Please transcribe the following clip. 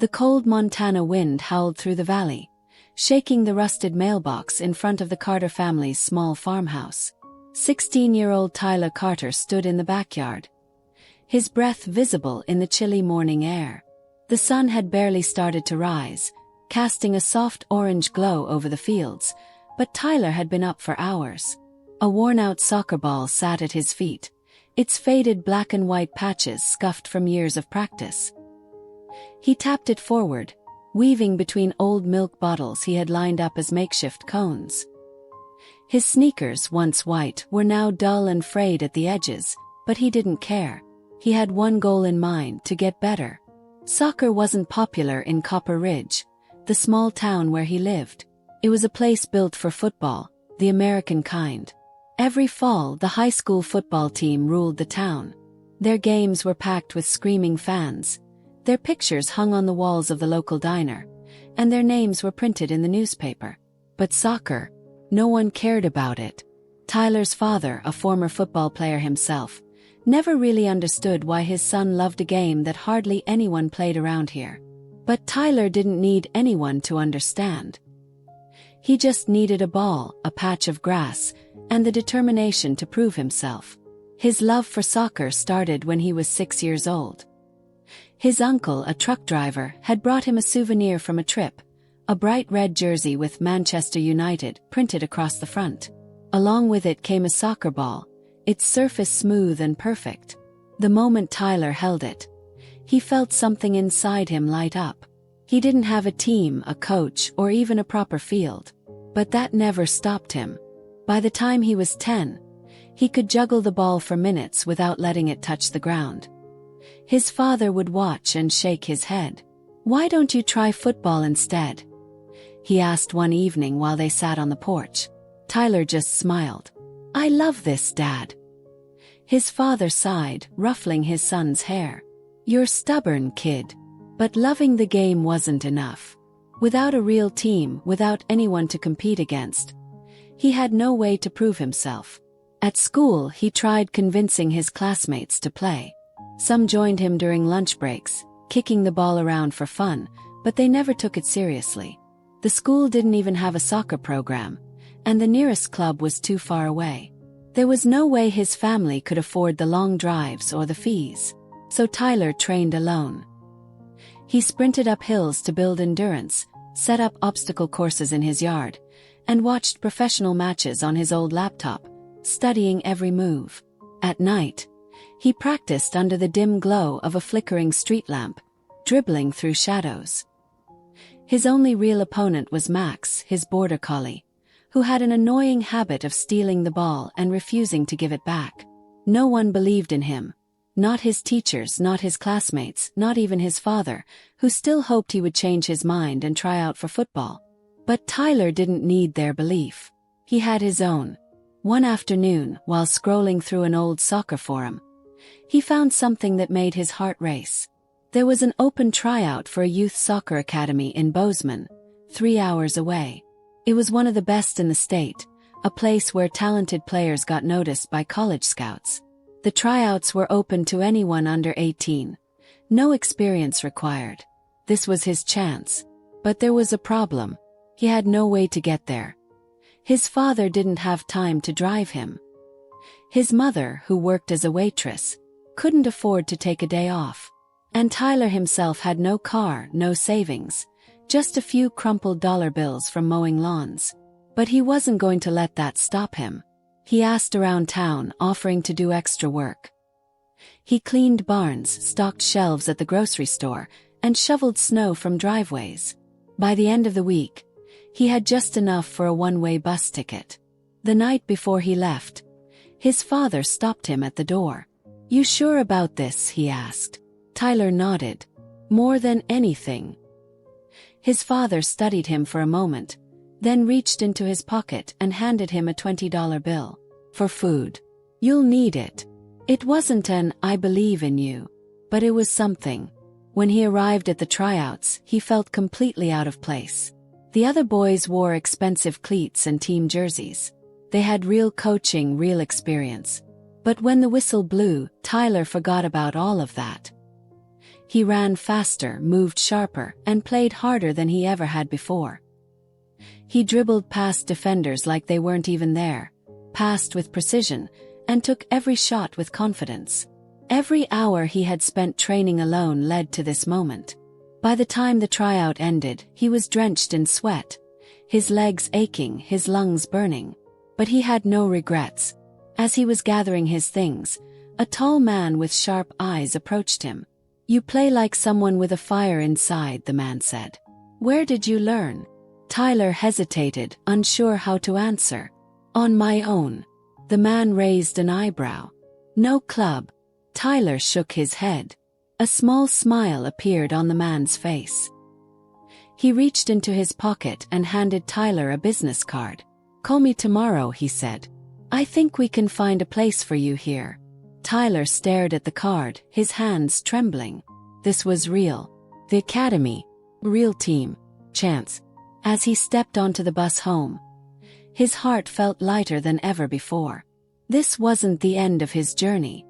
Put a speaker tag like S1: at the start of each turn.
S1: The cold Montana wind howled through the valley, shaking the rusted mailbox in front of the Carter family's small farmhouse. 16-year-old Tyler Carter stood in the backyard, his breath visible in the chilly morning air. The sun had barely started to rise, casting a soft orange glow over the fields, but Tyler had been up for hours. A worn-out soccer ball sat at his feet, its faded black and white patches scuffed from years of practice. He tapped it forward, weaving between old milk bottles he had lined up as makeshift cones. His sneakers, once white, were now dull and frayed at the edges, but he didn't care. He had one goal in mind: to get better. Soccer wasn't popular in Copper Ridge, the small town where he lived. It was a place built for football, the American kind. Every fall, the high school football team ruled the town. Their games were packed with screaming fans. Their pictures hung on the walls of the local diner, and their names were printed in the newspaper. But soccer, no one cared about it. Tyler's father, a former football player himself, never really understood why his son loved a game that hardly anyone played around here. But Tyler didn't need anyone to understand. He just needed a ball, a patch of grass, and the determination to prove himself. His love for soccer started when he was 6 years old. His uncle, a truck driver, had brought him a souvenir from a trip, a bright red jersey with Manchester United printed across the front. Along with it came a soccer ball, its surface smooth and perfect. The moment Tyler held it, he felt something inside him light up. He didn't have a team, a coach, or even a proper field. But that never stopped him. By the time he was 10, he could juggle the ball for minutes without letting it touch the ground. His father would watch and shake his head. "Why don't you try football instead?" he asked one evening while they sat on the porch. Tyler just smiled. "I love this, Dad." His father sighed, ruffling his son's hair. "You're stubborn, kid." But loving the game wasn't enough. Without a real team, without anyone to compete against, he had no way to prove himself. At school, he tried convincing his classmates to play. Some joined him during lunch breaks, kicking the ball around for fun, but they never took it seriously. The school didn't even have a soccer program, and the nearest club was too far away. There was no way his family could afford the long drives or the fees. So Tyler trained alone. He sprinted up hills to build endurance, set up obstacle courses in his yard, and watched professional matches on his old laptop, studying every move. At night, he practiced under the dim glow of a flickering street lamp, dribbling through shadows. His only real opponent was Max, his border collie, who had an annoying habit of stealing the ball and refusing to give it back. No one believed in him. Not his teachers, not his classmates, not even his father, who still hoped he would change his mind and try out for football. But Tyler didn't need their belief. He had his own. One afternoon, while scrolling through an old soccer forum, he found something that made his heart race. There was an open tryout for a youth soccer academy in Bozeman, 3 hours away. It was one of the best in the state, a place where talented players got noticed by college scouts. The tryouts were open to anyone under 18. No experience required. This was his chance. But there was a problem. He had no way to get there. His father didn't have time to drive him. His mother, who worked as a waitress, couldn't afford to take a day off. And Tyler himself had no car, no savings, just a few crumpled dollar bills from mowing lawns. But he wasn't going to let that stop him. He asked around town, offering to do extra work. He cleaned barns, stocked shelves at the grocery store, and shoveled snow from driveways. By the end of the week, he had just enough for a one-way bus ticket. The night before he left, his father stopped him at the door. "You sure about this?" he asked. Tyler nodded. "More than anything." His father studied him for a moment, then reached into his pocket and handed him a $20 bill. "For food. You'll need it." It wasn't an "I believe in you," but it was something. When he arrived at the tryouts, he felt completely out of place. The other boys wore expensive cleats and team jerseys. They had real coaching, real experience. But when the whistle blew, Tyler forgot about all of that. He ran faster, moved sharper, and played harder than he ever had before. He dribbled past defenders like they weren't even there, passed with precision, and took every shot with confidence. Every hour he had spent training alone led to this moment. By the time the tryout ended, he was drenched in sweat, his legs aching, his lungs burning. But he had no regrets. As he was gathering his things, a tall man with sharp eyes approached him. "You play like someone with a fire inside," the man said. "Where did you learn?" Tyler hesitated, unsure how to answer. "On my own." The man raised an eyebrow. "No club?" Tyler shook his head. A small smile appeared on the man's face. He reached into his pocket and handed Tyler a business card. "Call me tomorrow," he said. "I think we can find a place for you here." Tyler stared at the card, his hands trembling. This was real. The academy. Real team. Chance. As he stepped onto the bus home, his heart felt lighter than ever before. This wasn't the end of his journey.